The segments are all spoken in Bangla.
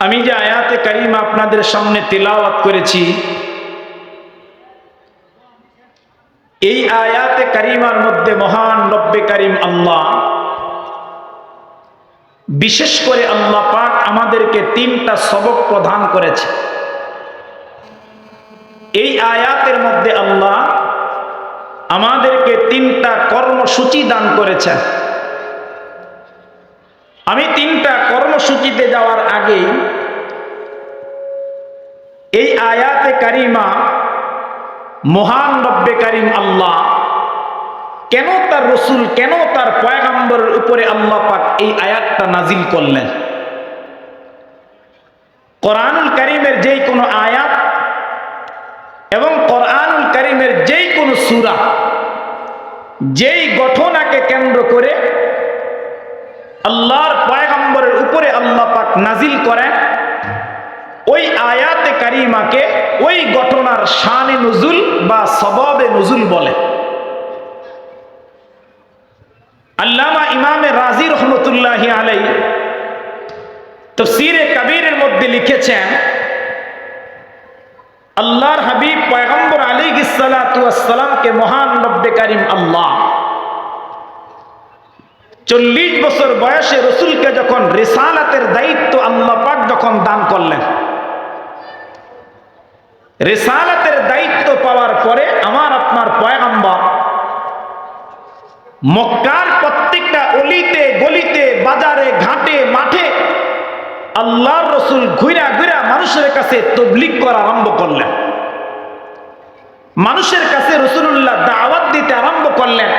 আমি যে আয়াতে কারিমা আপনাদের সামনে তিলাওয়াত করেছি, এই আয়াতে কারিমার মধ্যে মহান রব্বে কারিম আল্লাহ, বিশেষ করে আল্লাহ পাক আমাদেরকে তিনটা সবক প্রদান করেছে। এই আয়াতের মধ্যে আল্লাহ আমাদেরকে তিনটা কর্মসূচি দান করেছেন। আমি তিনটা কর্মসূচিতে যাওয়ার আগে এই আয়াতে কারিমা মহান রব্বে কারিম আল্লাহ কেন তার রসুল, কেন তার পয়গম্বরের উপরে আল্লাহ পাক এই আয়াতটা নাজিল করলেন। কোরআনুল কারিমের যেই কোনো আয়াত এবং কোরআনুল কারিমের যেই কোনো সূরা যেই ঘটনাকে কেন্দ্র করে আল্লাহর পয়গম্বরের উপরে আল্লাহ পাক নাজিল করেন, ওই আয়াতে কারিমাকে ওই ঘটনার শানে নুজুল বা সবাবে নুজুল বলে। আল্লামা ইমামে রাজি রহমতুল্লাহি আলাইহি তাফসীরে কবীরের মধ্যে লিখেছেন, আল্লাহর হাবিব পয়গম্বর আলাইহিস সালাতু ওয়াস সালামকে মহান রব্বে কারিম আল্লাহ 40 বছর বয়সে রসুলকে যখন রিসালাতের দায়িত্ব আল্লাহ পাক যখন দান করলেন, রিসালাতের দায়িত্ব পাওয়ার পরে আমার আপনার পয়গম্বর মক্কার প্রত্যেকটা অলিতে গলিতে বাজারে ঘাটে মাঠে আল্লাহর রসুল ঘুরা ঘুরা মানুষের কাছে তাবলীগ করা আরম্ভ করলেন। মানুষের কাছে রাসূলুল্লাহ দাওয়াত দিতে আরম্ভ করলেন।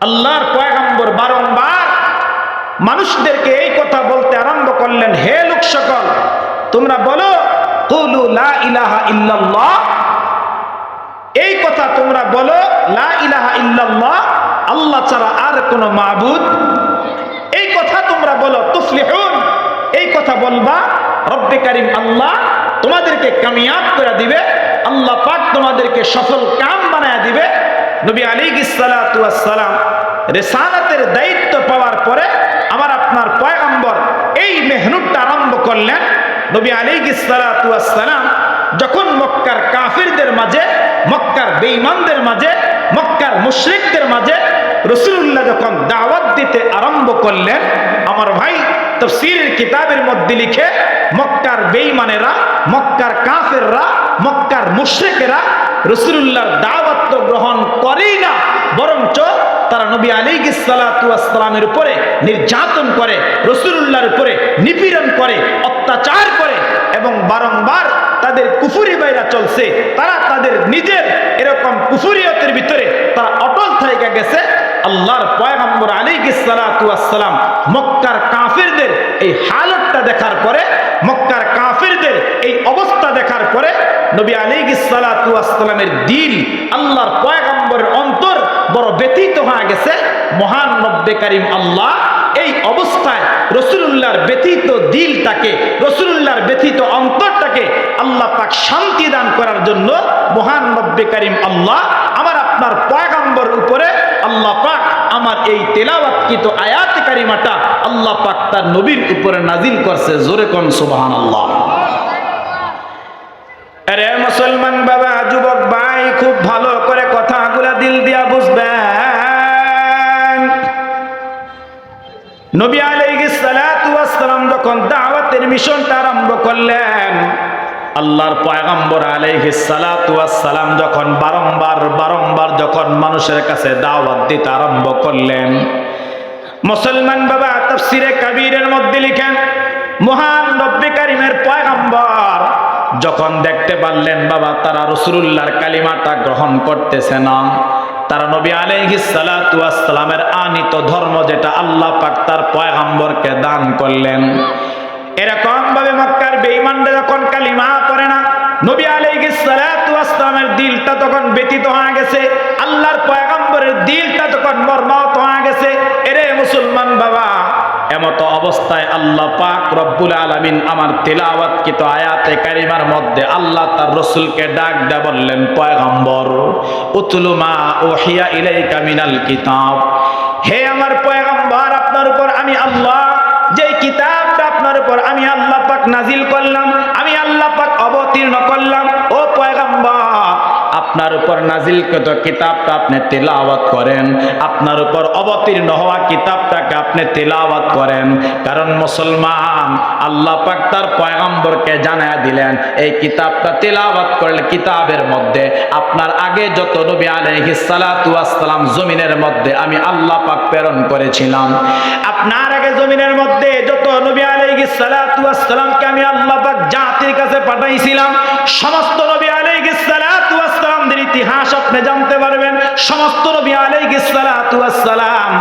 আল্লাহর পয়গম্বর বারংবার মানুষদেরকে এই কথা বলতে আরম্ভ করলেন, হে লোক সকল, তোমরা বলো কুলু লা ইলাহা ইল্লাল্লাহ, এই কথা তোমরা বলো, লা ইলাহা ইল্লাল্লাহ, আল্লাহ ছাড়া আর কোনো মাবুদ, এই কথা তোমরা বলো, তুফলিহুন, এই কথা বলবা, রব্বে কারিম আল্লাহ তোমাদেরকে কামিয়াব করে দিবে, আল্লাহ পাক তোমাদেরকে সফল কাম বানায় দিবে। নবী আলাইহিস সালাতু ওয়াস সালাম রিসালাতের দায়িত্ব পাওয়ার পরে আমার আপনার পয়গম্বর এই মেহনতটা আরম্ভ করলেন। নবী আলাইহিস সালাতু ওয়াস সালাম যখন মক্কার কাফিরদের মাঝে, মক্কার বেঈমানদের মাঝে, মক্কার মুশরিকদের মাঝে রাসূলুল্লাহ যখন দাওয়াত দিতে আরম্ভ করলেন, আমার ভাই তাফসীরের কিতাবের মধ্যে লিখে, মক্কার বেঈমানেরা, মক্কার কাফেররা, মক্কার মুশরিকেরা রাসূলুল্লাহর দাওয়াত তো গ্রহণ করেই না, বরঞ্চ তারা নবী আলাইহিস সালাতু ওয়াস সালামের উপরে নির্যাতন করে, রাসূলুল্লাহর উপরে নিপীড়ন করে, অত্যাচার করে এবং বারংবার তাদের কুফরি বাইরা চলছে। তারা তাদের নিজের এরকম কুফরিয়তের ভিতরে তারা অটল থেকে গেছে। আল্লাহর পয়গম্বর আলাইহিস সালাতু ওয়াস সালাম মক্কার কাফিরদের এই হালতটা দেখার পরে, মক্কার কাফিরদের এই অবস্থা দেখার পরে নবী আলাইহিস সালাতু ওয়াস সালামের দিল, আল্লাহর পয়গম্বরের অন্তর বড় ব্যথিত হয়ে গেছে। মহান রব্বে কারিম আল্লাহ এই অবস্থায় রাসূলুল্লাহর ব্যথিত দিলটাকে, রাসূলুল্লাহর ব্যথিত অন্তরটাকে আল্লাহ পাক শান্তি দান করার জন্য মহান রব্বে কারিম আল্লাহ আমার আপনার পয়গম্বর উপরে আল্লাহ পাক আমার এই তেলাওয়াতকৃত আয়াতে কারিমাটা আল্লাহ পাক তার নবীর উপরে নাজিল করছে। জোরে কোন সুবহানাল্লাহ। আরে মুসলমান বাবা, যুবক ভাই, খুব ভালো করে কথাগুলা দিল দিয়া বুঝবেন। নবী আলাইহিস সালাতু ওয়াস সালাম যখন দাওয়াতের মিশনটা আরম্ভ করলেন, আল্লাহর পয়গম্বর আলাইহিস সালাতু ওয়াস সালাম যখন বারংবার যখন মানুষের কাছে দাওয়াত দিতে আরম্ভ করলেন, মুসলমান বাবা তাফসীরে কবীরের মধ্যে লিখেন, মহান রব্বে কারিমের পয়গম্বর যখন দেখতে পারলেন বাবা তারা রাসূলুল্লাহর কালিমাটা গ্রহণ করতেছে না, তারা নবী আলাইহিস সালাতু ওয়াস সালামের আনিত ধর্ম যেটা আল্লাহ পাক তার পয়গম্বরকে দান করলেন, এরকম ভাবে মক্কার বেঈমানরা যখন কালিমা পড়ে না, নবী আলাইহিস সালাতু ওয়াস সালামের দিলটা তখন ব্যথিত হয়ে গেছে, আল্লাহর পয়গম্বরের দিলটা তখন মর্মাহত হয়ে গেছে। এরে মুসলমান বাবা, এমত অবস্থায় আল্লাহ পাক রব্বুল আলামিন আমার তিলাওয়াতকৃত আয়াতে কারিমার মধ্যে আল্লাহ তার রাসূলকে ডাক দেয়া বললেন, পয়গম্বর উতলু মা উহিয়া ইলাইকা মিনাল কিতাব, হে আমার পয়গম্বর, আপনার উপর আমি আল্লাহ যেই কিতাবটা আপনার উপর আমি নাজিল করলাম, আমি আল্লাহ পাক অবতীর্ণ করলাম। ও পয়গম্বর, আপনার উপর নাজিলকৃত কিতাবটা আপনি তেলাওয়াত করেন, আপনার উপর অবতীর্ণ হওয়া কিতাবটাকে আপনি তেলাওয়াত করেন। কারণ মুসলমান, আল্লাহ পাক তার পয়গম্বরকে জানায়া দিলেন এই কিতাবটা তেলাওয়াত করলে কিতাবের মধ্যে আপনার আগে যত নবী আলাইহিস সালাতু ওয়াস সালাম জমিনের মধ্যে আমি আল্লাহ পাক প্রেরণ করেছিলাম, আপনার আগে জমিনের মধ্যে যত নবী আলাইহিস সালাতু ওয়াস সালামকে আমি আল্লাহ পাক জাতির কাছে পাঠাইছিলাম, সমস্ত নবী আলাইহিস সালাতু ওয়াস সালামদের ইতিহাস আপনি জানতে পারবেন। সমস্ত নবী আলাইহিস সালাতু ওয়াস সালাম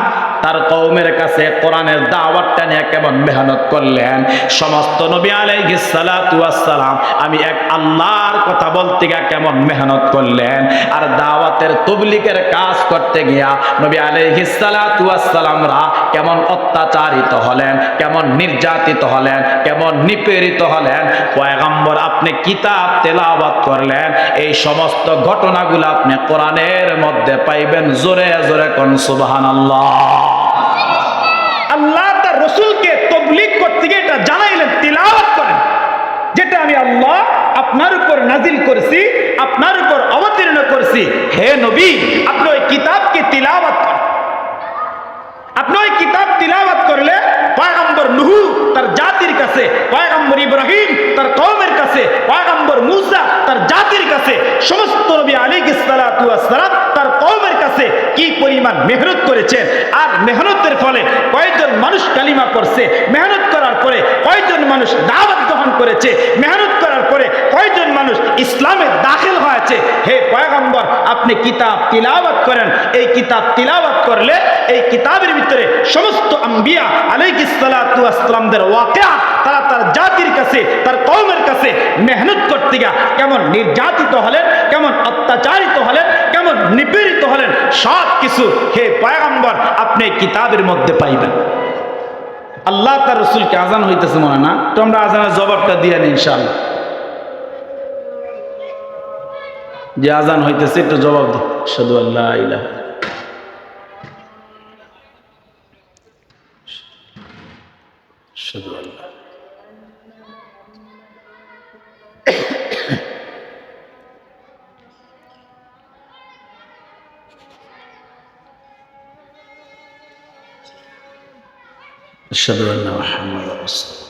তার কওমের কাছে কোরআনের দাওয়াতটা নিয়ে কেমন মেহনত করলেন। সমস্ত নবী আলাইহিস সালাতু ওয়াস সালাম আমি এক আল্লাহর কথা বলতে গিয়ে কেমন মেহনত করলেন, আর দাওয়াতের তাবলীগের কাজ করতে গিয়া নবী আলাইহিস সালাতু ওয়াস সালামরা কেমন অত্যাচারিত হলেন, কেমন নির্যাতিত হলেন, কেমন নিপীড়িত হলেন। পয়গম্বর আপনি কিতাব তেলাওয়াত করলেন, এই সমস্ত ঘটনাগুলো আপনি কোরআনের মধ্যে পাইবেন। জোরে জোরে কোন সুবহানাল্লাহ। আল্লাহ তার রাসূলকে তাবলীগ করতে গিয়ে এটা জানাইলেন, তিলাওয়াত করেন, যেটা আমি আল্লাহ আপনার উপর নাজিল করেছি, আপনার উপর অবতীর্ণ করেছি। হে নবী, আপনি ওই কিতাবকে তিলাওয়াত করেন। আপনি ওই কিতাব তিলাওয়াত করলে পয়গম্বর নূহ তার জাতির কাছে, পয়গম্বর ইব্রাহিম তার কওমের কাছে, পয়গম্বর মূসা তার জাতির কাছে, সমস্ত নবী আলাইহিস সালাতু ওয়াস সালাম তার কওমের কাছে কি পরিমাণ মেহনত করেছেন, আর মেহনতের ফলে কয়জন মানুষ কালিমা পড়ছে, মেহনত করার পরে কয়জন মানুষ দাওয়াত গ্রহণ করেছে, মেহনত করার পরে কয়জন মানুষ ইসলামে দাখিল হয়েছে। হে পয়গম্বর, আপনি কিতাব তিলাওয়াত করেন। এই কিতাব তিলাওয়াত করলে এই কিতাবের ভিতরে সমস্ত আম্বিয়া আলাইহিস সালাতু ওয়াস সালামদের ওয়াকিয়া, তারা তার জাতির কাছে, তার কওমের কাছে মেহনত করতে গিয়া কেমন নির্যাতিত হলেন, কেমন অত্যাচারিত হলেন, কেমন নিপীড়িত হলেন, সব কিছু হে পয়গম্বর আপনি কিতাবের মধ্যে পাইবেন। আল্লাহ তার রাসূলকে আজান হইতেছে মনে না, তো আমরা আজানের জবাবটা দিয়ে নিই ইনশাআল্লাহ। যে আজান হইতেছে একটু জবাব দাও। আশহাদু আল্লা ইলাহা আশহাদু আল্লাহ আশহাদু আন্না মুহাম্মাদুর রাসূলুল্লাহ।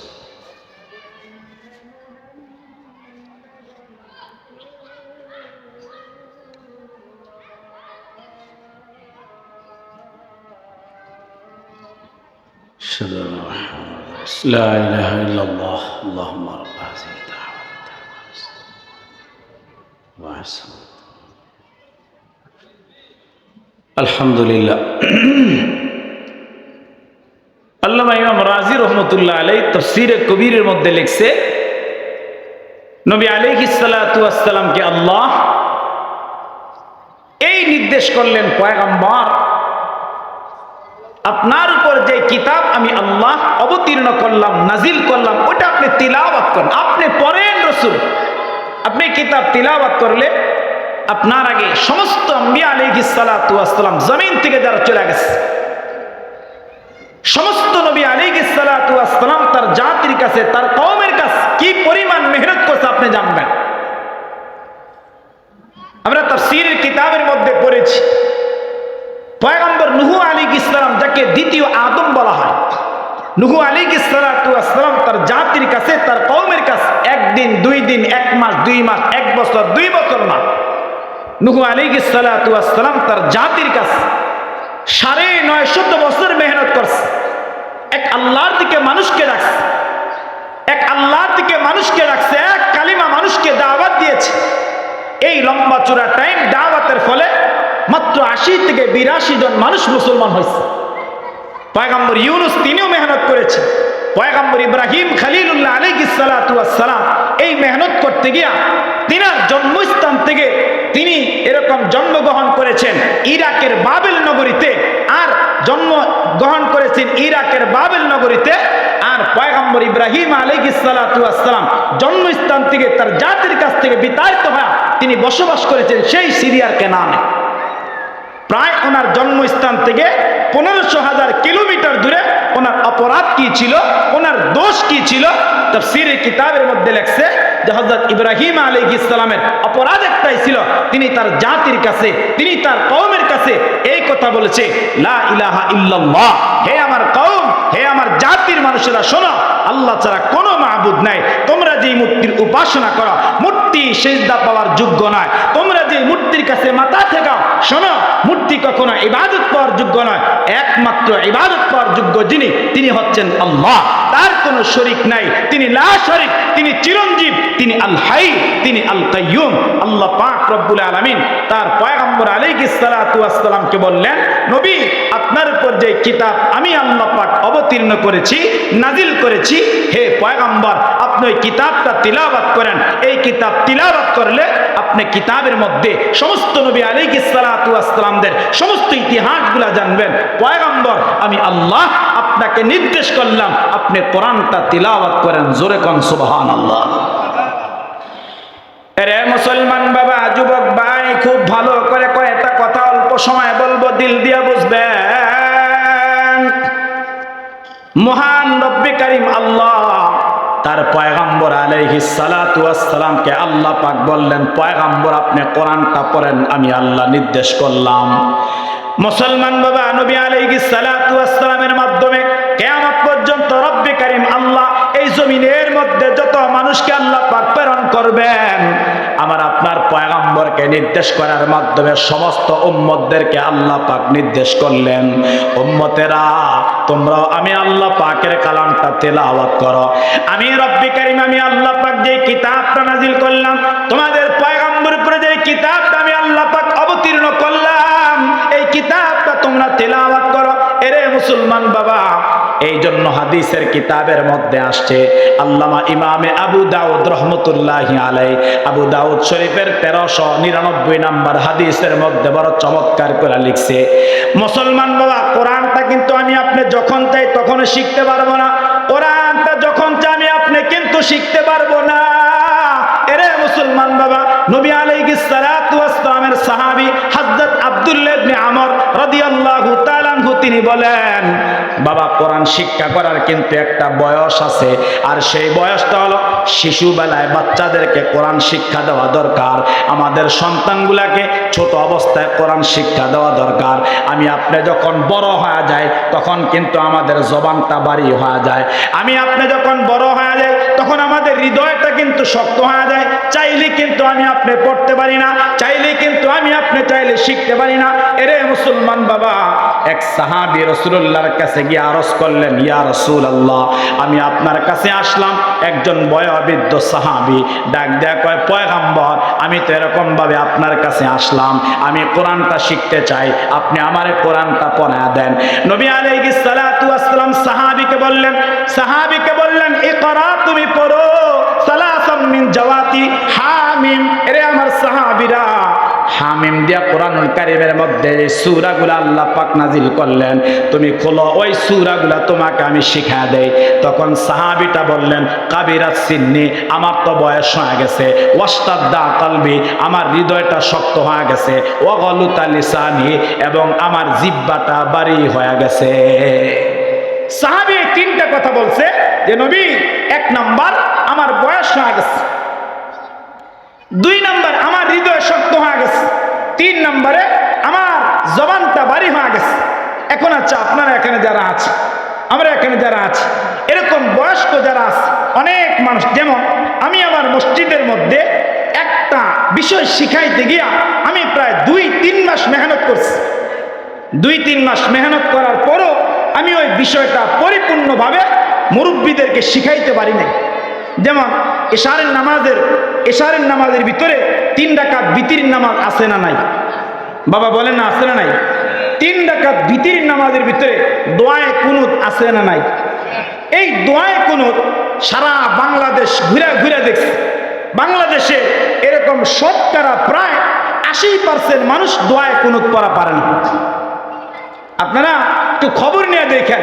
أشهد أن محمدا رسول الله. لا إله إلا الله. اللهم رب هذه الدعوة الحمد لله. আল্লামা ইমাম রাজি রহমতুল্লাহ আলাইহি তাফসীরে কবীরের মধ্যে লিখছে, নবী আলাইহিস সালাতু ওয়াস সালামকে আল্লাহ এই নির্দেশ করলেন, পয়গম্বর আপনার উপর যে কিতাব আমি আল্লাহ অবতীর্ণ করলাম, নাজিল করলাম, ওটা আপনি তিলাওয়াত করেন। আপনি পড়েন রাসূল, আপনি কিতাব তিলাওয়াত করলে আপনার আগে সমস্ত আম্বিয়া আলাইহিস সালাতু ওয়াস সালাম জমিন থেকে যারা চলে গেছে, সমস্ত নবী আলাইহিস সালাতু ওয়াস সালাম তার জাতির কাছে, তার কওমের কাছে কি পরিমাণ মেহনত করছে আপনি জানবেন। আমরা তাফসীরের কিতাবের মধ্যে পড়েছি, পয়গম্বর নূহ আলাইহিস সালাম, যাকে দ্বিতীয় আদম বলা হয়, নূহ আলাইহিস সালাতু ওয়াস সালাম তার জাতির কাছে, তার কওমের কাছে একদিন, 2 দিন, 1 মাস, 2 মাস, 1 বছর, 2 বছর না, নূহ আলাইহিস সালাতু ওয়াস সালাম তার জাতির কাছে 950 বছর মেহনত করছে। এক আল্লাহর দিকে মানুষকে রাখছে, এক আল্লাহর দিকে মানুষকে রাখছে, এক কালিমা মানুষকে দাওয়াত দিয়েছে। এই লম্বা চূড়া টাইম দাওয়াতের ফলে মাত্র 80 থেকে 82 জন মানুষ মুসলমান হয়েছে। পয়গম্বর ইউনূস তিনিও মেহনত করেছে, পয়গম্বর ইব্রাহিম খলিলুল্লাহ আলাইহিস সালাতু ওয়াস সালাম এই মেহনত করতে গিয়া তিনার জন্মস্থান থেকে তিনি এরকম জন্মগ্রহণ করেছেন ইরাকের বাবেল নগরীতে, আর জন্মগ্রহণ করেছেন ইরাকের বাবেল নগরীতে। আর পয়গম্বর ইব্রাহিম আলাইহিস সালাতু ওয়াস সালাম জন্মস্থান থেকে, তার জাতির কাছ থেকে বিতাড়িত হয়ে তিনি বসবাস করেছেন সেই সিরিয়ার কেনানে। প্রায় ওনার জন্মস্থান থেকে 1500,000 কিলোমিটার দূরে। ওনার অপরাধ কি ছিল, ওনার দোষ কি ছিল, তাফসীরের কিতাবের মধ্যে লেখছে যে হযরত ইব্রাহিম আলাইহিস সালামের অপরাধ একটাই ছিল, তিনি তার জাতির কাছে, তিনি তার কওমের কাছে এই কথা বলেছে, লা ইলাহা ইল্লাল্লাহ, হে আমার কওম, হে আমার জাতির মানুষেরা শোনো, আল্লাহ ছাড়া কোনো মাবুদ নাই। তোমরা যে মূর্তির উপাসনা করো, মূর্তি সিজদা পাওয়ার যোগ্য নয়। তোমরা যে মূর্তির কাছে মাথা ঠেকাও, শোনো, মূর্তি কখনো ইবাদত পাওয়ার যোগ্য নয়। একমাত্র ইবাদত পাওয়ার যোগ্য যিনি, তিনি হচ্ছেন আল্লাহ। তার কোনো শরীক নাই, তিনি লা শরীক, তিনি চিরঞ্জীব, তিনি আল হাই, তিনি আল কাইয়ুম। আল্লাহ পাক রব্বুল আলামিন তার পয়গম্বর আলাইহিস সালাতু ওয়াস সালামকে বললেন, নবী, আপনার উপর যে কিতাব আমি আল্লাহ পাক অবতীর্ণ করেছি, নাজিল করেছি, হে পয়গম্বর, আপনি ওই কিতাবটা তিলাওয়াত করেন। এই কিতাব তিলাওয়াত করলে আপনি কিতাবের মধ্যে সমস্ত নবী আলাইহিস সালাতু ওয়াস সালামদের সমস্ত ইতিহাসগুলো জানবেন। পয়গম্বর, আমি আল্লাহ আপনাকে নির্দেশ করলাম, আপনি কোরআনটা তিলাওয়াত করেন। জোরে কোন সুবহানাল্লাহ। এরে মুসলমান বাবা, যুবক ভাই, খুব ভালো করে কয়েকটা কথা অল্প সময় বলবো, দিল দিয়া বুঝবেন। মহান রব্বে কারীম আল্লাহ তার পয়গম্বর আলাইহিস সালাতু ওয়াস সালামকে আল্লাহ পাক বললেন, পয়গম্বর, আপনি কোরআনটা পড়েন, আমি আল্লাহ নির্দেশ করলাম। মুসলমান বাবা, নবী আলাইহিস সালাতু ওয়াস সালামের মাধ্যমে কিয়ামত পর্যন্ত রব্বে কারীম আল্লাহ এই জমিনের মধ্যে যত মানুষকে আল্লাহ পাক প্রেরণ করবেন, আমার আপনার পয়গম্বরকে নির্দেশ করার মাধ্যমে সমস্ত উম্মতদেরকে আল্লাহ পাক নির্দেশ করলেন, উম্মতেরা, তোমরা আমি আল্লাহ পাকের কালামটা তেলাওয়াত করো। আমি রব্বে কারীম, আমি আল্লাহ পাক যে কিতাবটা নাজিল করলাম, তোমাদের পয়গম্বরের উপরে যে কিতাবটা আমি আল্লাহ পাক অবতীর্ণ করলাম, এই কিতাবটা তোমরা তেলাওয়াত করো। এরে মুসলমান বাবা, এই জন্য হাদিসের কিতাবের মধ্যে আসছে, আল্লামা ইমামে আবু দাউদ রহমতুল্লাহি আলাইহি আবু দাউদ শরীফের 1399 নম্বর হাদিসের মধ্যে বড় চমৎকার করে লিখছে, মুসলমান বাবা, কোরআনটা কিন্তু আমি আপনি যখন চাই তখন শিখতে পারবো না। কোরআনটা যখন চাই আমি আপনি কিন্তু শিখতে পারবো না। এরে মুসলমান বাবা, নবী আলাইহিস সালাতু ওয়াস সালামের সাহাবী হযরত আব্দুল্লাহ ইবনে আমর রাদিয়াল্লাহু তাআলা আনহু তিনি বলেন, বাবা, কোরআন শিক্ষা করার কিন্তু একটা বয়স আছে, আর সেই বয়সটা হলো শিশুবেলায় বাচ্চাদেরকে কোরআন শিক্ষা দেওয়া দরকার। আমাদের সন্তানগুলাকে ছোট অবস্থায় কোরআন শিক্ষা দেওয়া দরকার। আমি আপনি যখন বড় হয়ে যায় তখন কিন্তু আমাদের জবানটা বাড়ি হয়ে যায়। আমি আপনি যখন বড় হয়ে যায় তখন আমাদের হৃদয়টা কিন্তু শক্ত হয়ে যায়। চাইলে কিন্তু আমি আপনি পড়তে পারি না, চাইলে কিন্তু আমি আপনি চাইলে শিখতে পারি না। এরে মুসলমান বাবা, এক সাহাবী রাসূলুল্লাহর কাছে গিয়ে আরজ করলেন, ইয়া রাসূলুল্লাহ, আমি আপনার কাছে আসলাম। একজন বয়োবৃদ্ধ সাহাবী ডাক দেয়া কয়, পয়গম্বর, আমি তো এরকম ভাবে আপনার কাছে আসলাম, আমি কোরআনটা শিখতে চাই, আপনি আমারে কোরআনটা পড়ায়া দেন। নবী আলাইহিস সালাতু ওয়াস সালাম সাহাবীকে বললেন, ইকরা, তুমি পড়ো, সালাসাম মিন জাওয়াতি হামিম। এরে আমার সাহাবীরা, হামিম দিয়া কোরআনুল কারীমের মধ্যে এই সূরাগুলো আল্লাহ পাক নাজিল করলেন, তুমি খোলো, ওই সূরাগুলো তোমাকে আমি শিখায়া দেই। তখন সাহাবীটা বললেন, কাবিরাত সিন্নি, আমার তো বয়স হয়ে গেছে, ওয়াস্তাদ্দা কলবি, আমার হৃদয়টা শক্ত হয়ে গেছে, ওয়াগলুতা লিসানি, এবং আমার জিহ্বাটা বাড়ি হয়ে গেছে। সাহাবী তিনটা কথা বলছে যে, নবী, এক নাম্বার, আমার বয়স হয়ে গেছে, 2 নাম্বার, আমার হৃদয় শক্ত হয়ে গেছে, 3 নম্বরে আমার জবানটা বাড়ি হয়ে গেছে। এখন আচ্ছা, আপনারা এখানে যারা আছে, আমরা এখানে যারা আছি, এরকম বয়স্ক যারা আছে অনেক মানুষ, যেমন আমি আমার মসজিদের মধ্যে একটা বিষয় শিখাইতে গিয়া আমি প্রায় 2-3 মাস মেহনত করছি। 2-3 মাস মেহনত করার পরও আমি ওই বিষয়টা পরিপূর্ণভাবে মুরব্বীদেরকে শিখাইতে পারি নাই। যেমন এশারের নামাজের ভিতরে 3 রাকাত বিতির নামাজ আছে না নাই? বাবা বলেন না, আছে না নাই? 3 রাকাত বিতির নামাজের ভিতরে দোয়ায়ে কুনুত আছে না নাই? এই দোয়ায়ে কুনুত সারা বাংলাদেশ ঘুরে দেখছে। বাংলাদেশে এরকম শতকরা প্রায় 80% মানুষ দোয়ায়ে কুনুত পড়া পারে না। আপনারা একটু খবর নিয়ে দেখেন,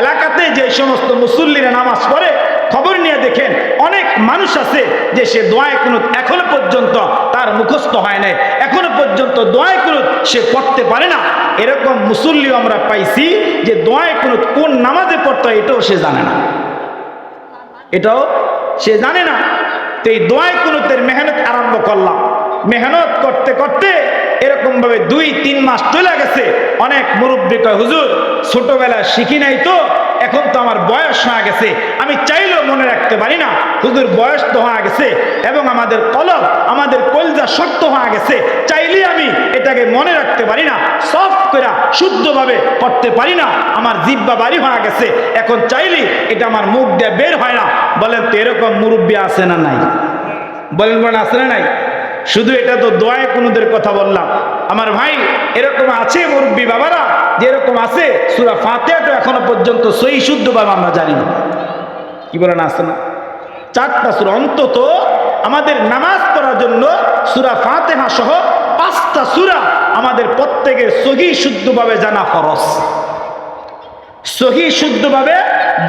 এলাকাতে যে সমস্ত মুসল্লিরা নামাজ পড়ে, খবর নিয়ে দেখেন, অনেক মানুষ আছে যে সে দোয়ায়ে কুনুত এখনো পর্যন্ত তার মুখস্থ হয় নাই, এখনো পর্যন্ত দোয়ায়ে কুনুত সে পড়তে পারে না। এরকম মুসল্লিও আমরা পাইছি যে দোয়ায়ে কুনুত কোন নামাজে পড়তে হয় এটাও সে জানে না, এটাও সে জানে না। তো এই দোয়ায় কুনুতের মেহনত আরম্ভ করলাম। মেহনত করতে করতে এরকম ভাবে 2-3 মাস চলে গেছে। অনেক মুরব্বী কয়, হুজুর ছোটবেলায় শিখি নাই তো, এখন তো আমার বয়স হয়ে গেছে, আমি চাইলেও মনে রাখতে পারি না। হুজুর বয়স তো হয়ে গেছে এবং আমাদের কলব, আমাদের কলজা শক্ত হয়ে গেছে, চাইলেই আমি এটাকে মনে রাখতে পারি না, সফট করে শুদ্ধভাবে পড়তে পারি না, আমার জিহ্বা বাড়ি হয়ে গেছে, এখন চাইলেই এটা আমার মুখ দিয়ে বের হয় না। বলেন তো এরকম মুরব্বী আছে না নাই? বলেন বলেন আছে না নাই? শুধু এটা তো দোয়ায় কুনুদের কথা বললাম। আমার ভাই এরকম আছে মুরব্বী বাবারা, যে এরকম আছে সূরা ফাতিহা তো এখনো পর্যন্ত সহি শুদ্ধভাবে আমরা জানি না। কি বলেন আছে না? 4টা সূরা অন্তত আমাদের নামাজ পড়ার জন্য সূরা ফাতিহা সহ 5টা সূরা আমাদের প্রত্যেকের সহি শুদ্ধভাবে জানা ফরজ। সহি শুদ্ধভাবে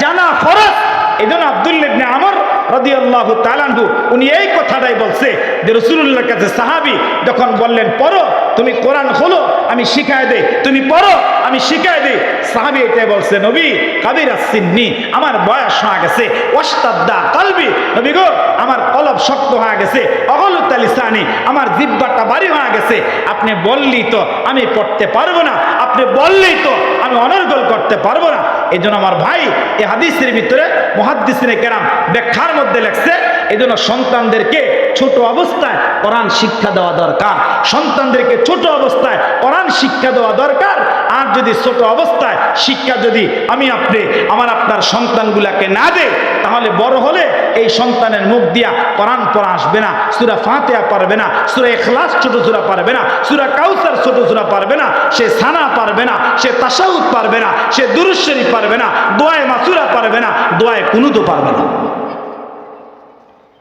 জানা ফরজ। এজন্য আব্দুল্লাহ ইবনে আমর রাদিয়াল্লাহু তাআলা আনহু উনি এই কথাটাই বলছে যে রাসূলুল্লাহর কাছে সাহাবী যখন বললেন পড়ো, তুমি কোরআন খোলো আমি শিখায় দেই, তুমি পড়ো আমি শিখায় দেই। সাহাবী এটাই বলছে, নবী কাবিরা সিন্নি, আমার বয়স হয়ে গেছে, ওয়াস্তাদ্দা কলবি, নবী গো আমার কলব শক্ত হয়ে গেছে, অগলুতা লিসানি, আমার জিহ্বাটা ভারী হয়ে গেছে, আপনি বললেই তো আমি পড়তে পারবো না, আপনি বললেই তো আমি অনর্গল করতে পারবো না। এই জন্য আমার ভাই এই হাদিসের ভিতরে মুহাদ্দিসিনে কেরাম ব্যাখ্যার মধ্যে লেখছে, এই জন্য সন্তানদেরকে ছোট অবস্থায় কোরআন শিক্ষা দেওয়া দরকার। সন্তানদেরকে ছোট অবস্থায় কোরআন শিক্ষা দেওয়া দরকার। আর যদি ছোট অবস্থায় শিক্ষা যদি আমি আপনি আমার আপনার সন্তানগুলাকে না দেই, তাহলে বড় হলে এই সন্তানের মুখ দিয়া কোরআন পড়া আসবে না, সূরা ফাতিহা পারবে না, সূরা ইখলাস ছোট সূরা পারবে না, সূরা কাউসার ছোট সূরা পারবে না, সে সানা পারবে না, সে তাশাহুদ পারবে না, সে দুরূদ শরীফ পারবে না, দোয়ায়ে মাসুরা পারবে না, দোয়ায়ে কুনুতও পারবে না।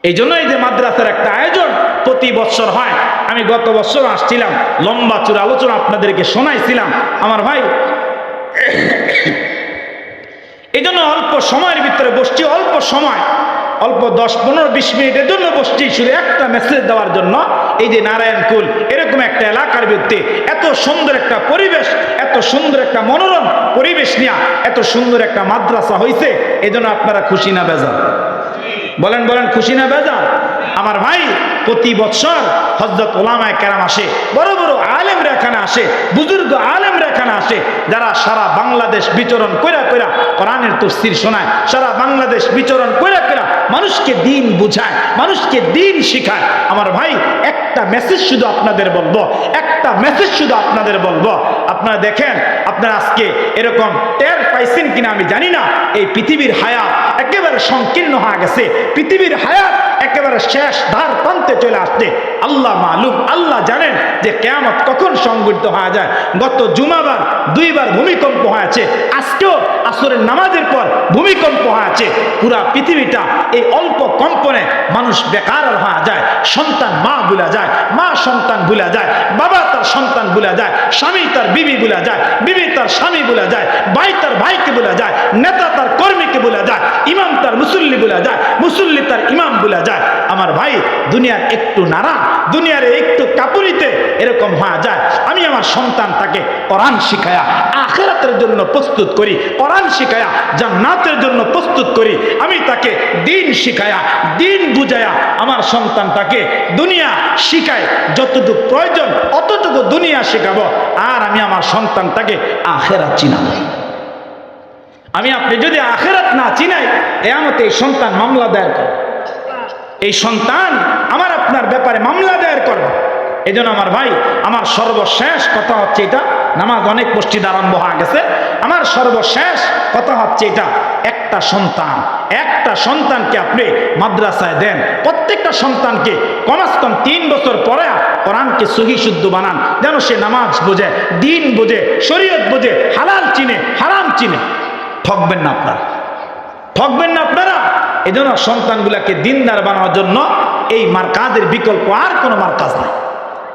এই জন্যই যে মাদ্রাসার একটা আয়োজন প্রতি বছর হয়। আমি গত বছর আসছিলাম, লম্বা চূড়া আলোচনা আপনাদেরকে শোনাইছিলাম। আমার ভাই এই জন্য অল্প সময়ের ভিতরে বসছি, অল্প সময়, অল্প 10-15-20 মিনিটের জন্য বসছি, শুধু একটা মেসেজ দেওয়ার জন্য। এই যে নারায়ণকুল এরকম একটা এলাকার ভিত্তি, এত সুন্দর একটা পরিবেশ, এত সুন্দর একটা মনোরম পরিবেশ নিয়ে এত সুন্দর একটা মাদ্রাসা হয়েছে, এই জন্য আপনারা খুশি না বেজার? বলেন বলেন খুশি না বেজার? আমার ভাই প্রতি বছর হযরত উলামায়ে কেরাম আসে, বড় বড় আলেমরা এখানে আসে, বুজুর্গ আলেমরা এখানে আসে, যারা সারা বাংলাদেশ বিচরণ কইরা কইরা কোরআনের তাফসীর শোনায়, সারা বাংলাদেশ বিচরণ কইরা কইরা মানুষকে দ্বীন বুঝায়, মানুষকে দ্বীন শিখায়। আমার ভাই একটা মেসেজ শুধু আপনাদের বলবো, একটা মেসেজ শুধু আপনাদের বলবো। আপনারা দেখেন, আপনারা আজকে এরকম টের পাইছেন কিনা আমি জানি না, এই পৃথিবীর হায়াত একেবারে সংকীর্ণ হয়ে গেছে, পৃথিবীর হায়াত একেবারে শেষ ধার প্রান্তে চলে আসছে। আল্লাহ মালুম, আল্লাহ জানেন যে কিয়ামত কখন সংঘটিত হয়ে যায়। গত জুমাবার 2বার ভূমিকম্প হয়েছে, আজকেও আসরের নামাজের পর ভূমিকম্প হয়েছে। পুরা পৃথিবীটা এই অল্প কম্পনে মানুষ বেকার হয়ে যায়, সন্তান মা ভুলা যায়, মা সন্তান ভুলা যায়, বাবা তার সন্তান ভুলা যায়, স্বামী তার বিবি ভুলা যায়, বিবি তার স্বামী ভুলা যায়, ভাই তার ভাইকে ভুলা যায়, নেতা তার কর্মীকে ভুলা যায়, ইমাম তার মুসল্লি ভুলা যায়, মুসল্লি তার ইমাম ভুলা যায়। আমার ভাই দুনিয়ার একটু নাড়া, দুনিয়ার একটু কাপুরিতে এরকম হয়ে যায়। আমি আমার সন্তানটাকে কোরআন শিখায়া আখিরাতের জন্য প্রস্তুত করি, কোরআন শিখায়া জান্নাতের জন্য প্রস্তুত করি। আমি তাকে দ্বীন শিখায়া, দ্বীন বুঝায়া আমার সন্তানটাকে দুনিয়া শিখাই, যতটুকু প্রয়োজন অতটুকু দুনিয়া শেখাবো। আর আমি আমার সন্তানটাকে আখিরাত চিনাবো। আমি আপনি যদি আখিরাত না চিনাই, কিয়ামতে এই সন্তান মামলা দায়ের করে, এই সন্তান আমার আপনার ব্যাপারে মামলা দায়ের করবে। এই জন্য আমার ভাই, আমার সর্বশেষ কথা হচ্ছে এটা, নামাজ অনেক মসজিদ আরম্ভ হয়ে গেছে, আমার সর্বশেষ কথা হচ্ছে এটা, একটা সন্তানকে আপনি মাদ্রাসায় দেন, প্রত্যেকটা সন্তানকে কমসে কম 3 বছর পরে কোরআনকে সহি শুদ্ধ বানান, যেন সে নামাজ বোঝে, দ্বীন বোঝে, শরীয়ত বোঝে, হালাল চিনে, হারাম চিনে। ঠকবেন না আপনারা, ঠকবেন না আপনারা। এই জন্য সন্তানগুলাকে দিনদার বানানোর জন্য এই মার্কাজের বিকল্প আর কোনো মার্কাজ নাই।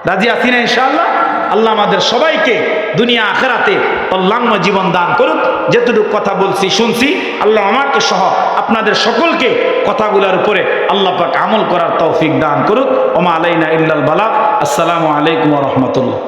রাজি আছি না ইনশাআল্লাহ? আল্লাহ আমাদের সবাইকে দুনিয়া আখিরাতে কল্যাণময় জীবন দান করুক। যেটুকু কথা বলছি শুনছি, আল্লাহ আমাকে সহ আপনাদের সকলকে কথাগুলোর উপরে আল্লাহ পাক আমল করার তৌফিক দান করুক। ওমা আলাইনা ইল্লাল বালাগ। আসসালামু আলাইকুম ওয়া রাহমাতুল্লাহ।